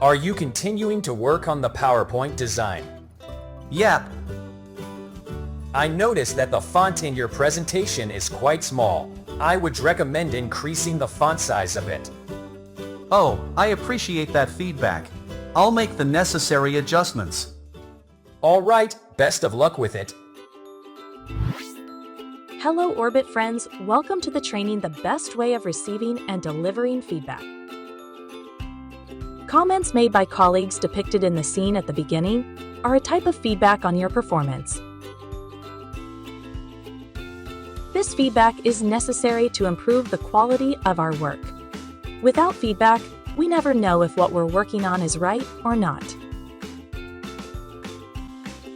Are you continuing to work on the PowerPoint design? Yep. I noticed that the font in your presentation is quite small. I would recommend increasing the font size a bit. Oh, I appreciate that feedback. I'll make the necessary adjustments. All right, best of luck with it. Hello Orbit friends, welcome to the training The Best Way of Receiving and Delivering Feedback. Comments made by colleagues depicted in the scene at the beginning are a type of feedback on your performance. This feedback is necessary to improve the quality of our work. Without feedback, we never know if what we're working on is right or not.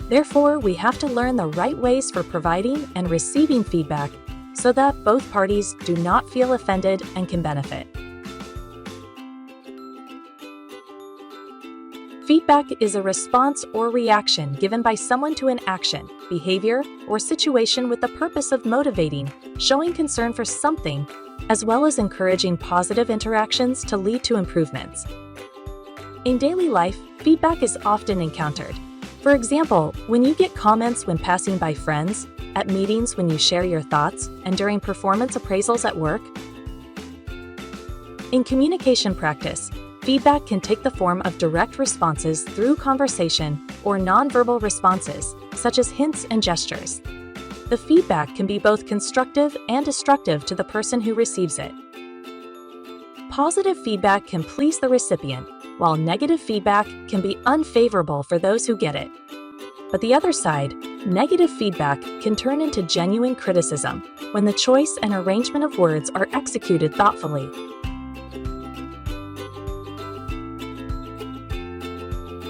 Therefore, we have to learn the right ways for providing and receiving feedback so that both parties do not feel offended and can benefit. Feedback is a response or reaction given by someone to an action, behavior, or situation with the purpose of motivating, showing concern for something, as well as encouraging positive interactions to lead to improvements. In daily life, feedback is often encountered. For example, when you get comments when passing by friends, at meetings when you share your thoughts, and during performance appraisals at work. In communication practice, feedback can take the form of direct responses through conversation or nonverbal responses, such as hints and gestures. The feedback can be both constructive and destructive to the person who receives it. Positive feedback can please the recipient, while negative feedback can be unfavorable for those who get it. But the other side, negative feedback can turn into genuine criticism when the choice and arrangement of words are executed thoughtfully.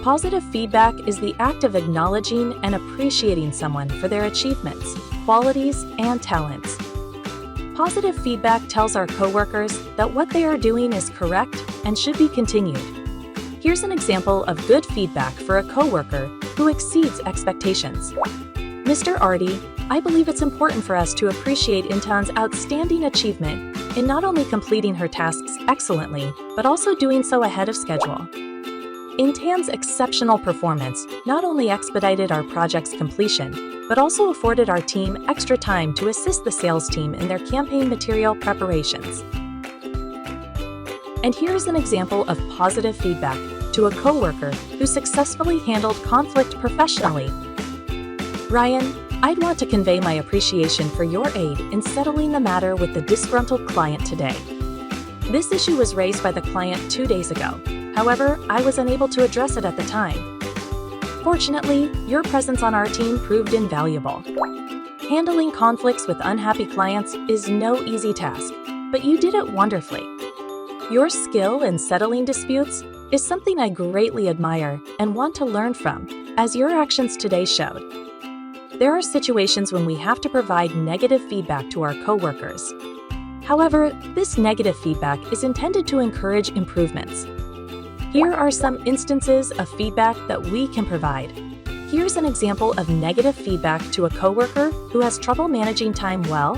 Positive feedback is the act of acknowledging and appreciating someone for their achievements, qualities, and talents. Positive feedback tells our coworkers that what they are doing is correct and should be continued. Here's an example of good feedback for a coworker who exceeds expectations. Mr. Artie, I believe it's important for us to appreciate Intan's outstanding achievement in not only completing her tasks excellently, but also doing so ahead of schedule. Intan's exceptional performance not only expedited our project's completion, but also afforded our team extra time to assist the sales team in their campaign material preparations. And here's an example of positive feedback to a coworker who successfully handled conflict professionally. Ryan, I'd want to convey my appreciation for your aid in settling the matter with the disgruntled client today. This issue was raised by the client 2 days ago. However, I was unable to address it at the time. Fortunately, your presence on our team proved invaluable. Handling conflicts with unhappy clients is no easy task, but you did it wonderfully. Your skill in settling disputes is something I greatly admire and want to learn from, as your actions today showed. There are situations when we have to provide negative feedback to our coworkers. However, this negative feedback is intended to encourage improvements. Here are some instances of feedback that we can provide. Here's an example of negative feedback to a coworker who has trouble managing time well.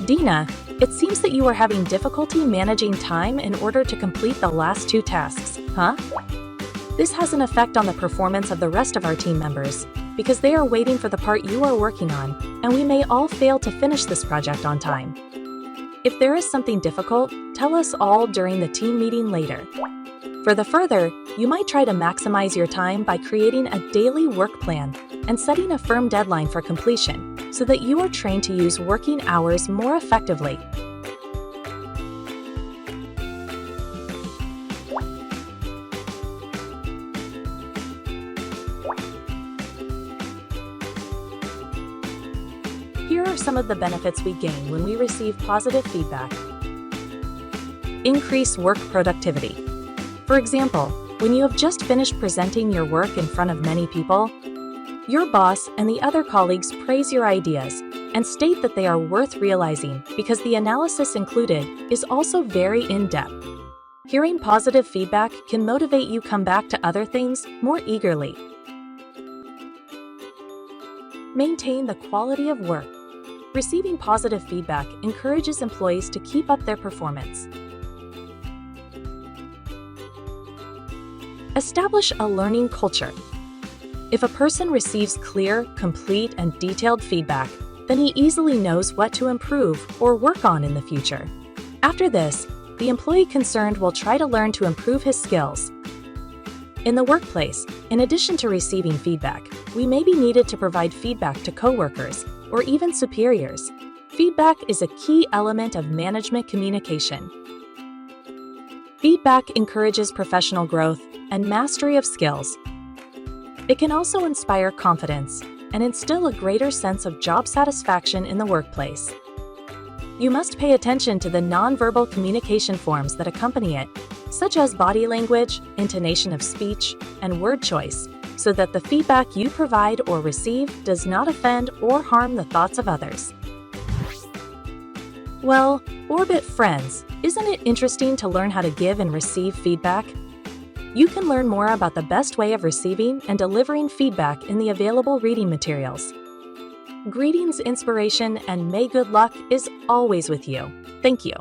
Dina, it seems that you are having difficulty managing time in order to complete the last 2 tasks, huh? This has an effect on the performance of the rest of our team members, because they are waiting for the part you are working on, and we may all fail to finish this project on time. If there is something difficult, tell us all during the team meeting later. Further, you might try to maximize your time by creating a daily work plan and setting a firm deadline for completion so that you are trained to use working hours more effectively. Here are some of the benefits we gain when we receive positive feedback. Increase work productivity. For example, when you have just finished presenting your work in front of many people, your boss and the other colleagues praise your ideas and state that they are worth realizing because the analysis included is also very in-depth. Hearing positive feedback can motivate you come back to other things more eagerly. Maintain the quality of work. Receiving positive feedback encourages employees to keep up their performance. Establish a learning culture. If a person receives clear, complete, and detailed feedback, then he easily knows what to improve or work on in the future. After this, the employee concerned will try to learn to improve his skills. In the workplace, in addition to receiving feedback, we may be needed to provide feedback to coworkers or even superiors. Feedback is a key element of management communication. Feedback encourages professional growth and mastery of skills. It can also inspire confidence and instill a greater sense of job satisfaction in the workplace. You must pay attention to the nonverbal communication forms that accompany it, such as body language, intonation of speech, and word choice, so that the feedback you provide or receive does not offend or harm the thoughts of others. Well, Orbit friends, isn't it interesting to learn how to give and receive feedback? You can learn more about the best way of receiving and delivering feedback in the available reading materials. Greetings, inspiration, and may good luck is always with you. Thank you.